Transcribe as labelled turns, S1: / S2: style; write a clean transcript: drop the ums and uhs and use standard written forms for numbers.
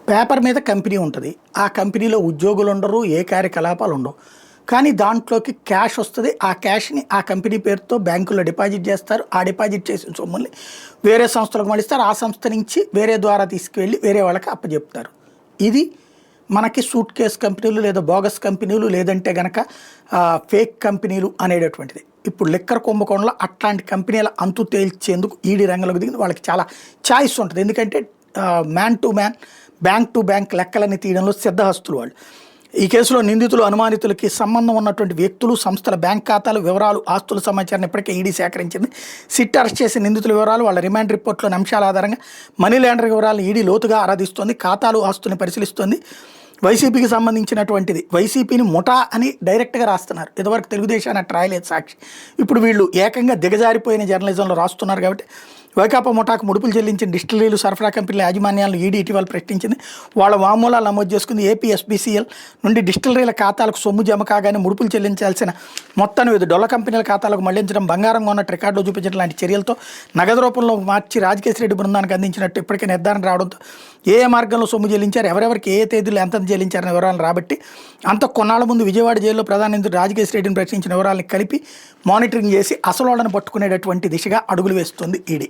S1: Paper మీద company ఉంటుంది. ఆ కంపెనీలో ఉద్యోగులు ఉండరు, ఏ కార్యకలాపాలు ఉండవు. కానీ దాంట్లోకి క్యాష్ వస్తుంది. ఆ క్యాష్ని ఆ కంపెనీ పేరుతో బ్యాంకులో డిపాజిట్ చేస్తారు. ఆ డిపాజిట్ చేసిన సొమ్ముల్ని వేరే సంస్థలకు మళ్ళిస్తారు. ఆ సంస్థ నుంచి వేరే ద్వారా తీసుకువెళ్ళి వేరే వాళ్ళకి అప్పచెప్తారు. ఇది మనకి సూట్ కేస్ కంపెనీలు లేదా బోగస్ కంపెనీలు లేదంటే గనక ఫేక్ కంపెనీలు అనేటటువంటిది. ఇప్పుడు లిక్కర్ కుంభకోణంలో అట్లాంటి కంపెనీల అంతు తేల్చేందుకు ఈడీ రంగంలోకి దిగింది. వాళ్ళకి చాలా ఛాయిస్ ఉంటుంది. ఎందుకంటే man to man, bank to bank లెక్కలని తీయడంలో సిద్ధహస్తులు వాళ్ళు. ఈ కేసులో నిందితులు, అనుమానితులకి సంబంధం ఉన్నటువంటి వ్యక్తులు, సంస్థల బ్యాంక్ ఖాతాలు, వివరాలు, ఆస్తుల సమాచారాన్ని ఇప్పటికే ఈడీ సేకరించింది. సిట్ అరెస్ట్ చేసిన నిందితుల వివరాలు, వాళ్ళ రిమాండ్ రిపోర్ట్లోని అంశాల ఆధారంగా మనీ లాండరింగ్ వివరాలను ఈడీ లోతుగా ఆరాధిస్తోంది. ఖాతాలు, ఆస్తుల్ని పరిశీలిస్తోంది. వైసీపీకి సంబంధించినటువంటిది వైసీపీని ముఠా అని డైరెక్ట్గా రాస్తున్నారు. ఇదివరకు తెలుగుదేశాన్ని అట్లా రాయలేదు సాక్షి. ఇప్పుడు వీళ్ళు ఏకంగా దిగజారిపోయిన జర్నలిజంలో రాస్తున్నారు. కాబట్టి వైకాపా ముఠాకు ముడుపులు చెల్లించిన డిస్టిలరీలు, సరఫరా కంపెనీల యాజమాన్యాలను ఈడీ ఇటీవల ప్రశ్నించింది. వాళ్ళ వామూలాలు నమోదు చేసుకుంది. ఏపీఎస్బీసీఎల్ నుండి డిస్టిలరీల ఖాతాలకు సొమ్ము జమ కాగానే ముడుపులు చెల్లించాల్సిన మొత్తాన్ని వివిధ డొల్ల కంపెనీల ఖాతాలకు మళ్లించడం, బంగారం కొన్నట్టు రికార్డులో చూపించడం లాంటి చర్యలతో నగదు రూపంలో మార్చి రాజకేశ్ రెడ్డి బృందానికి అందించినట్టు ఇప్పటికే నిర్ధారణ రావడంతో ఏ మార్గంలో సొమ్ము చెల్లించారు, ఎవరెవరికి ఏ తేదీలో ఎంత చెల్లించారనే వివరాలను రాబట్టి అంత కొన్నాళ్ల ముందు విజయవాడ జైల్లో ప్రధాన నిందితుడు రాజకేశ్ రెడ్డిని ప్రశ్నించిన వివరాలను కలిపి మానిటరింగ్ చేసి అసలు వాళ్ళని పట్టుకునేటటువంటి దిశగా అడుగులు వేస్తుంది ఈడీ.